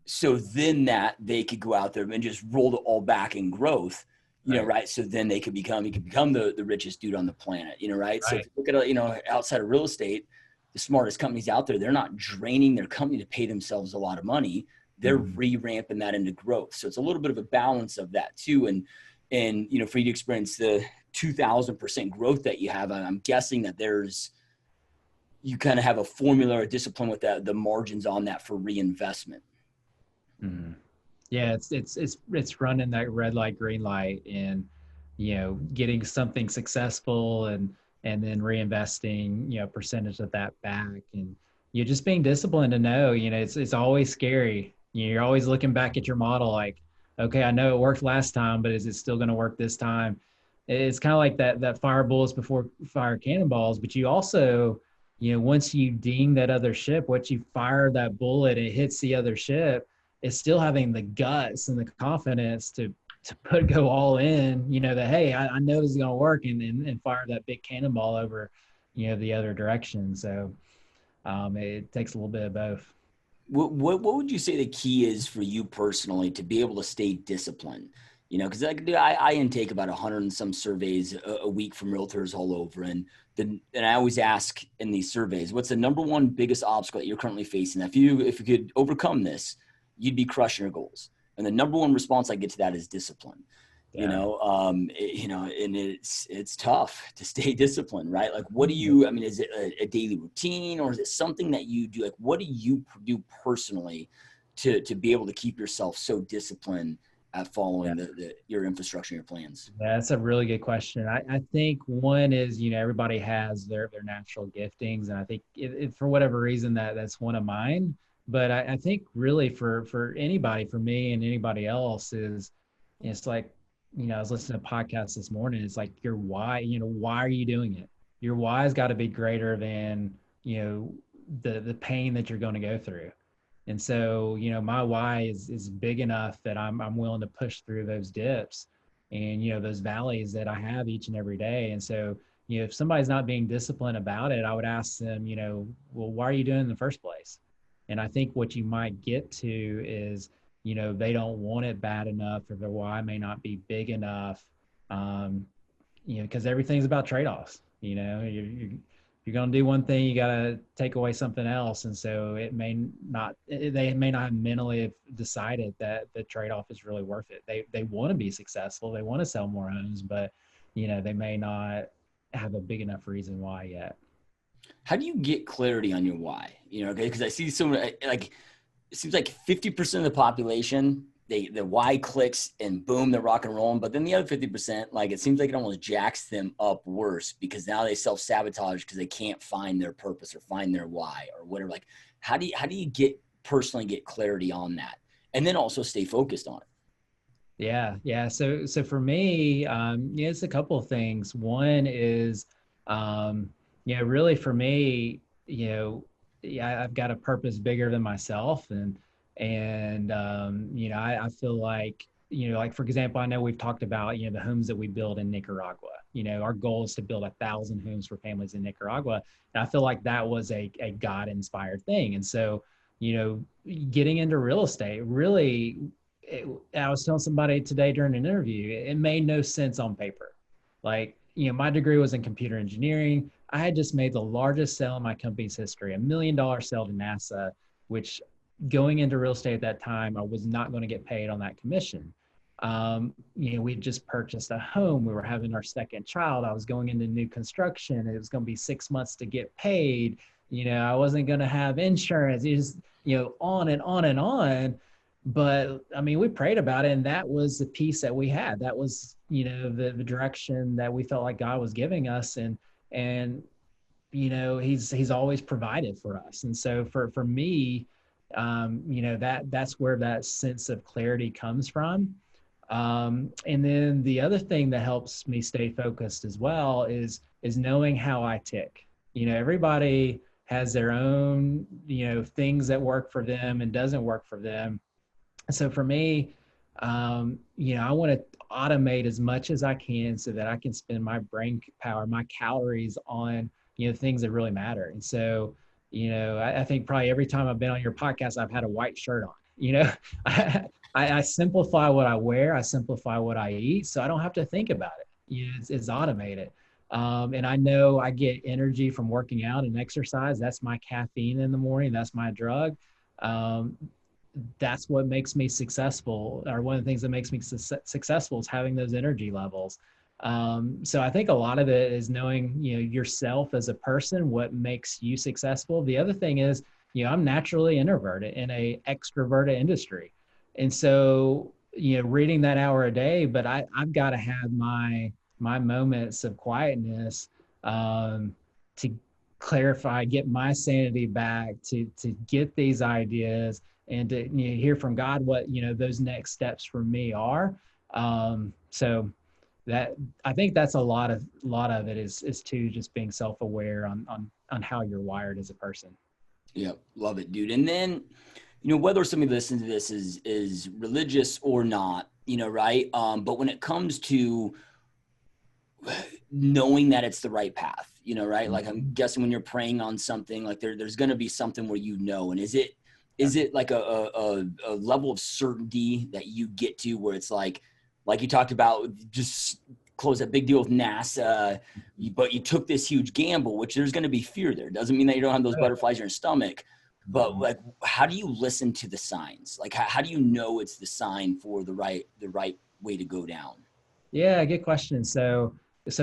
So then that they could go out there and just roll it all back in growth, right? So then he could become the richest dude on the planet, right? So if you look at, outside of real estate, the smartest companies out there, they're not draining their company to pay themselves a lot of money. They're re-ramping that into growth. So it's a little bit of a balance of that too. And for you to experience the 2,000% growth that you have, I'm guessing that you kind of have a formula or discipline with the margins on that for reinvestment. Mm-hmm. Yeah, it's running that red light, green light, and getting something successful and then reinvesting percentage of that back, and you're just being disciplined to know it's always scary. You're always looking back at your model like, okay, I know it worked last time, but is it still going to work this time? It's kind of like that fire bullets before fire cannonballs, but you also once you ding that other ship, once you fire that bullet, it hits the other ship. It's still having the guts and the confidence to go all in, that, hey, I know this is going to work and fire that big cannonball over, the other direction. So it takes a little bit of both. What would you say the key is for you personally to be able to stay disciplined? Because I intake about 100 and some surveys a week from realtors all over, and I always ask in these surveys, what's the number one biggest obstacle that you're currently facing? If you could overcome this, you'd be crushing your goals. And the number one response I get to that is discipline. Yeah. And it's tough to stay disciplined, right? Like, what do you, I mean, is it a daily routine, or is it something that you do? Like, what do you do personally to be able to keep yourself so disciplined at following your infrastructure and your plans? Yeah, that's a really good question. I think one is, everybody has their natural giftings. And I think for whatever reason that's one of mine. But I think really for anybody, for me and anybody else is, it's like, I was listening to a podcast this morning. It's like your why, why are you doing it? Your why's got to be greater than, the pain that you're going to go through. And so, my why is big enough that I'm willing to push through those dips and, those valleys that I have each and every day. And so, if somebody's not being disciplined about it, I would ask them, well, why are you doing it in the first place? And I think what you might get to is, they don't want it bad enough, or their why may not be big enough. Because everything's about trade-offs. You're going to do one thing, you got to take away something else. And so they may not mentally have decided that the trade-off is really worth it. They want to be successful. They want to sell more homes, but they may not have a big enough reason why yet. How do you get clarity on your why? Because I see so many, like, it seems like 50% of the population, the why clicks and boom, they're rock and rolling. But then the other 50%, like, it seems like it almost jacks them up worse, because now they self-sabotage because they can't find their purpose or find their why or whatever. Like, how do you personally get clarity on that, and then also stay focused on it? Yeah. So for me, it's a couple of things. One is, really for me, I've got a purpose bigger than myself, and I feel like, like, for example, I know we've talked about, the homes that we build in Nicaragua. Our goal is to build 1,000 homes for families in Nicaragua, and I feel like that was a God-inspired thing. And so, getting into real estate really. I was telling somebody today during an interview, it made no sense on paper. Like, my degree was in computer engineering. I had just made the largest sale in my company's history, $1 million sale to NASA, which, going into real estate at that time, I was not going to get paid on that commission. We just purchased a home. We were having our second child. I was going into new construction. It was going to be 6 months to get paid. I wasn't going to have insurance. It just, on and on and on. But I mean, we prayed about it, and that was the peace that we had. That was, the direction that we felt like God was giving us. And he's always provided for us. And so for me, that's where that sense of clarity comes from. And then the other thing that helps me stay focused as well is knowing how I tick. Everybody has their own, things that work for them and doesn't work for them. So for me, I want to automate as much as I can so that I can spend my brain power, my calories on, things that really matter. And so, I think probably every time I've been on your podcast, I've had a white shirt on. I simplify what I wear. I simplify what I eat, so I don't have to think about it. It's automated. And I know I get energy from working out and exercise. That's my caffeine in the morning. That's my drug. That's what makes me successful, or one of the things that makes me successful is having those energy levels. So I think a lot of it is knowing, yourself as a person, what makes you successful. The other thing is, I'm naturally introverted in a extroverted industry. And so, reading that hour a day, but I've got to have my moments of quietness, to clarify, get my sanity back, to get these ideas, and to hear from God what those next steps for me are. So that, I think that's a lot of it is to just being self-aware on how you're wired as a person. Yeah, love it, dude. And then, whether somebody listening to this is religious or not, right? But when it comes to knowing that it's the right path, right? Like I'm guessing when you're praying on something, like there's going to be something where, and is it like a level of certainty that you get to where it's like you talked about, just close that big deal with NASA, but you took this huge gamble, which there's going to be fear there. Doesn't mean that you don't have those butterflies in your stomach, but like, how do you listen to the signs? Like, how do you know it's the sign for the right way to go down? Yeah, good question. So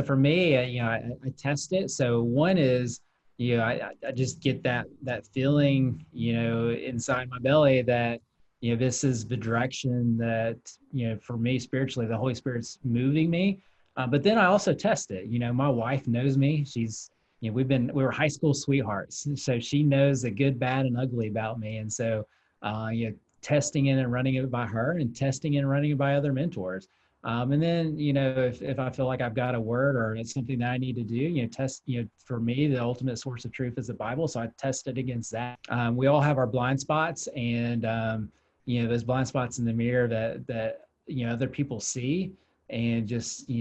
for me, I test it. So one is, I just get that feeling, inside my belly that, this is the direction that, for me spiritually, the Holy Spirit's moving me. But then I also test it. My wife knows me. She's, we were high school sweethearts, so she knows the good, bad, and ugly about me. And so, testing it and running it by her, and testing it and running it by other mentors. And then, if I feel like I've got a word or it's something that I need to do, test, for me, the ultimate source of truth is the Bible. So I test it against that. We all have our blind spots, and, those blind spots in the mirror that other people see. And just,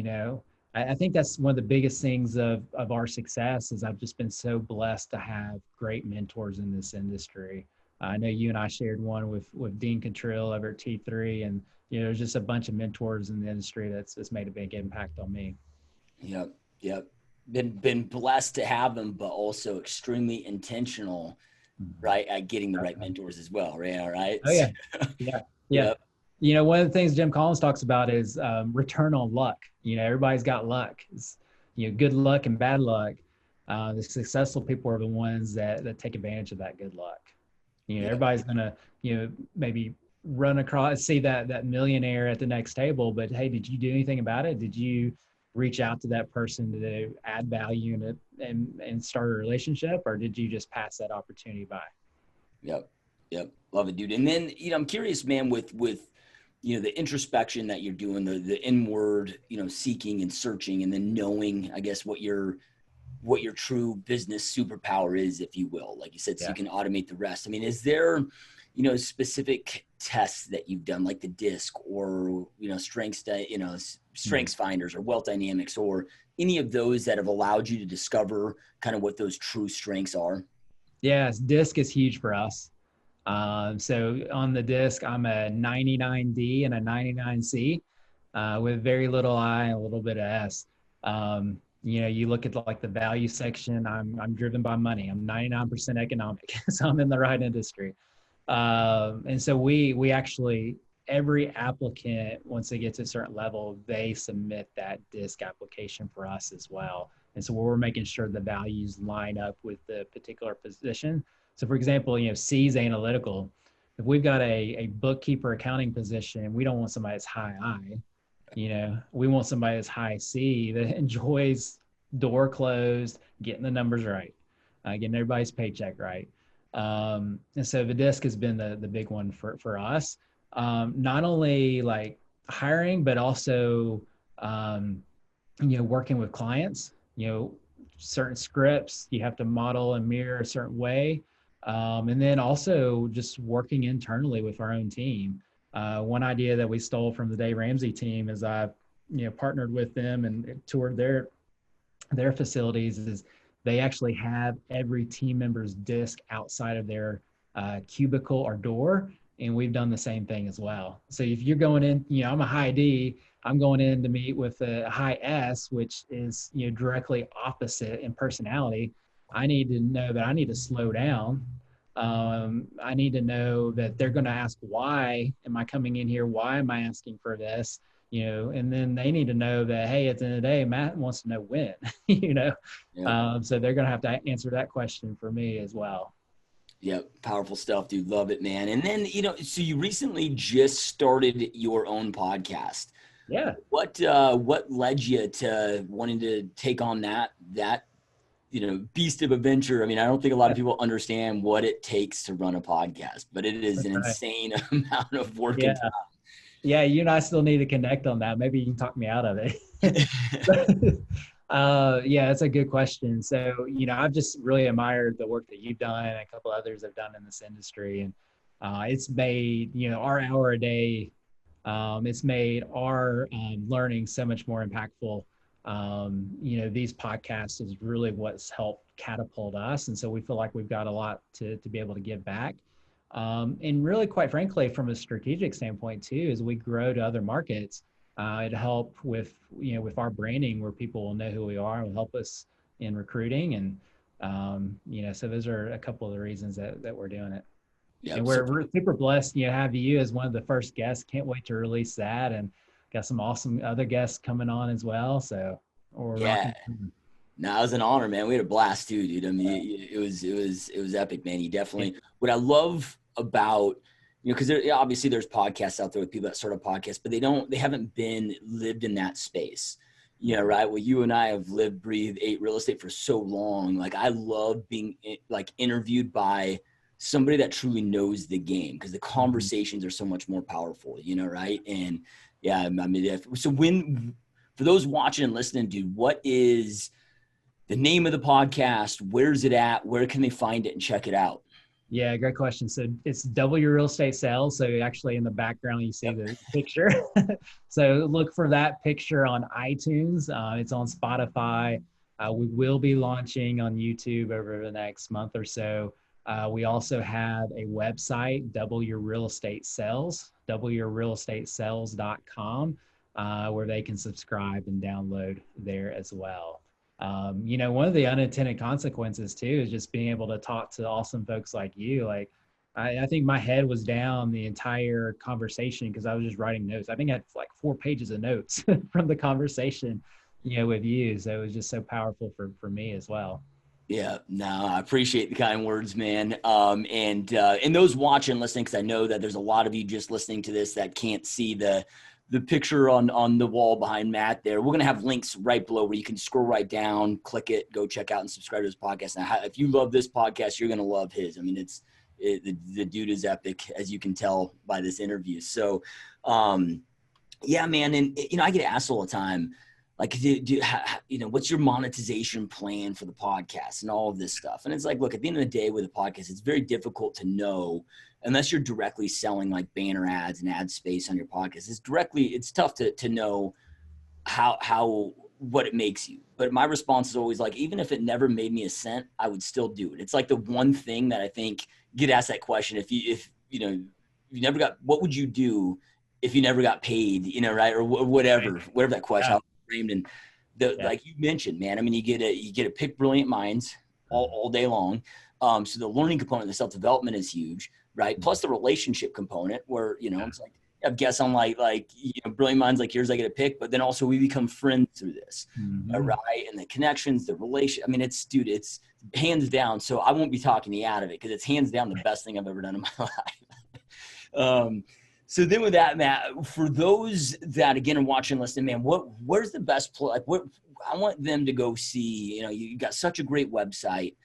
I think that's one of the biggest things of our success is I've just been so blessed to have great mentors in this industry. I know you and I shared one with Dean Contrill over at T3, and there's just a bunch of mentors in the industry that's made a big impact on me. Yep. Been blessed to have them, but also extremely intentional, right, at getting the right mentors as well. Right. All right. Oh yeah. Yeah. Yep. One of the things Jim Collins talks about is return on luck. Everybody's got luck. It's, good luck and bad luck. The successful people are the ones that take advantage of that good luck. Everybody's gonna, maybe run across, see that millionaire at the next table, but hey, did you do anything about it? Did you reach out to that person to add value and start a relationship, or did you just pass that opportunity by? Yep. Love it, dude. And then, I'm curious, man, with the introspection that you're doing, the inward, seeking and searching, and then knowing, I guess, what your true business superpower is, if you will, like you said, so you can automate the rest. I mean, is there, specific tests that you've done, like the DISC or, strengths finders or wealth dynamics, or any of those that have allowed you to discover kind of what those true strengths are? Yes, DISC is huge for us. So on the DISC, I'm a 99D and a 99C, with very little I and a little bit of S. You look at like the value section, I'm driven by money. I'm 99% economic, so I'm in the right industry. And so we actually, every applicant, once they get to a certain level, they submit that DISC application for us as well. And so we're making sure the values line up with the particular position. So for example, C is analytical. If we've got a bookkeeper accounting position, we don't want somebody that's high I. We want somebody that's high C that enjoys door closed, getting the numbers right, getting everybody's paycheck right. And so the DISC has been the big one for us. Not only like hiring, but also, working with clients, certain scripts you have to model and mirror a certain way. And then also just working internally with our own team. One idea that we stole from the Dave Ramsey team is I've, partnered with them and toured their facilities, is they actually have every team member's DISC outside of their cubicle or door. And we've done the same thing as well. So if you're going in, I'm a high D, I'm going in to meet with a high S, which is, directly opposite in personality. I need to know that I need to slow down. I need to know that they're going to ask, why am I coming in here? Why am I asking for this? And then they need to know that, hey, at the end of the day, Matt wants to know when, so they're going to have to answer that question for me as well. Yep. Powerful stuff, dude. Love it, man. And then, so you recently just started your own podcast. Yeah. What led you to wanting to take on that beast of adventure? I mean, I don't think a lot of people understand what it takes to run a podcast, but it is an insane amount of work and time. Yeah, you and I still need to connect on that. Maybe you can talk me out of it. Yeah, it's a good question. So, I've just really admired the work that you've done and a couple others have done in this industry. And it's made, our hour a day, it's made our learning so much more impactful. these podcasts is really what's helped catapult us. And so we feel like we've got a lot to be able to give back. And really, quite frankly, from a strategic standpoint too, as we grow to other markets, it help with, with our branding where people will know who we are and will help us in recruiting. And, so those are a couple of the reasons that we're doing it. Yeah. And So we're super blessed, to have you as one of the first guests. Can't wait to release that, and got some awesome other guests coming on as well. So we're yeah, rocking. no, it was an honor, man. We had a blast too, dude. I mean, it was epic, man. You definitely, what I love about, because obviously there's podcasts out there with people that start a podcast, but they haven't been lived in that space. Right. Well, you and I have lived, breathed, ate real estate for so long. Like, I love being like interviewed by somebody that truly knows the game, because the conversations are so much more powerful, right? And yeah, I mean, for those watching and listening, dude, what is the name of the podcast? Where's it at? Where can they find it and check it out? Yeah, great question. So it's Double Your Real Estate Sales. So actually in the background, you see the picture. So look for that picture on iTunes. It's on Spotify. We will be launching on YouTube over the next month or so. We also have a website, Double Your Real Estate Sales, doubleyourrealestatesales.com, where they can subscribe and download there as well. One of the unintended consequences too is just being able to talk to awesome folks like you. Like, I think my head was down the entire conversation because I was just writing notes. I think I had like 4 pages of notes from the conversation, with you. So it was just so powerful for me as well. Yeah, no, I appreciate the kind words, man. And those watching, listening, because I know that there's a lot of you just listening to this that can't see the picture on the wall behind Matt there. We're going to have links right below where you can scroll right down, click it, go check out and subscribe to his podcast. Now, if you love this podcast, you're going to love his. I mean, the dude is epic, as you can tell by this interview. So, yeah, man. And, I get asked all the time, like, what's your monetization plan for the podcast and all of this stuff? And it's like, look, at the end of the day with a podcast, it's very difficult to know unless you're directly selling like banner ads and ad space on your podcast. It's tough to know what it makes you. But my response is always like, even if it never made me a cent, I would still do it. It's like the one thing that I think get asked that question. If you never got, what would you do if you never got paid, right? Or whatever that question. Yeah. Framed. And like you mentioned, man, I mean, you get to pick brilliant minds all day long. So the learning component, the self-development is huge, right? Plus the relationship component where, it's like, I guess on like brilliant minds like yours, I get a pick, but then also we become friends through this, right? And the connections, the relation. I mean, it's hands down. So I won't be talking you out of it because it's hands down the best thing I've ever done in my life. So then with that, Matt, for those that again are watching and listening, man, where's the best place? Like, what I want them to go see, you got such a great website,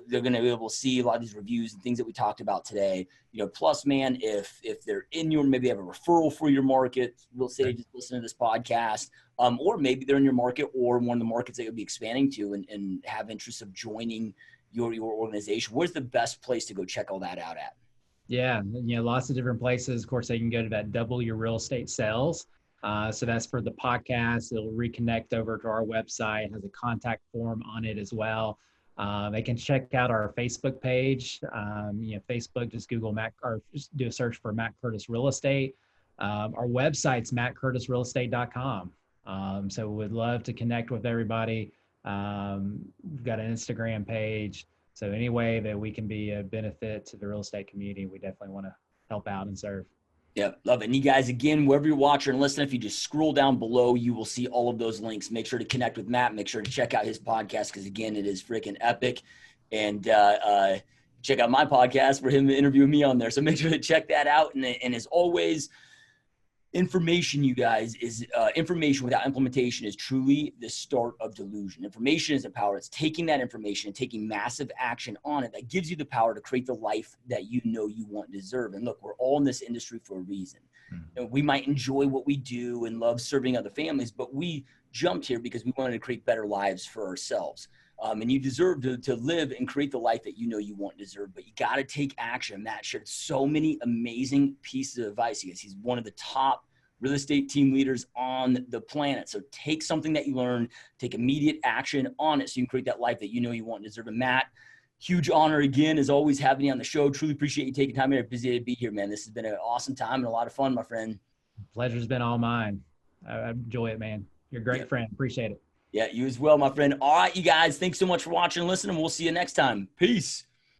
they're going to be able to see a lot of these reviews and things that we talked about today, plus, man, if they're maybe they have a referral for your market, real estate agents listen to this podcast, or maybe they're in your market or one of the markets that you'll be expanding to and have interest of joining your organization. Where's the best place to go check all that out at? Yeah, lots of different places. Of course, they can go to that Double Your Real Estate Sales. So that's for the podcast. It'll reconnect over to our website. It has a contact form on it as well. They can check out our Facebook page. Facebook, just Google Matt, or just do a search for Matt Curtis Real Estate. Our website's mattcurtisrealestate.com. So we'd love to connect with everybody. We've got an Instagram page. So any way that we can be a benefit to the real estate community, we definitely want to help out and serve. Yep, love it. And you guys, again, wherever you're watching and listening, if you just scroll down below, you will see all of those links. Make sure to connect with Matt. Make sure to check out his podcast because, again, it is freaking epic. And check out my podcast for him to interview me on there. So make sure to check that out. And as always, information, you guys, is information without implementation is truly the start of delusion. Information isn't power. It's taking that information and taking massive action on it that gives you the power to create the life that you want and deserve. And look, we're all in this industry for a reason. We might enjoy what we do and love serving other families, but we jumped here because we wanted to create better lives for ourselves. And you deserve to live and create the life that you want and deserve, but you got to take action. Matt shared so many amazing pieces of advice. He's one of the top real estate team leaders on the planet. So take something that you learn, take immediate action on it so you can create that life that you know you want and deserve. And Matt, huge honor again, as always, having you on the show. Truly appreciate you taking time here. Busy to be here, man. This has been an awesome time and a lot of fun, my friend. Pleasure's been all mine. I enjoy it, man. You're a great friend. Appreciate it. Yeah, you as well, my friend. All right, you guys, thanks so much for watching and listening. We'll see you next time. Peace.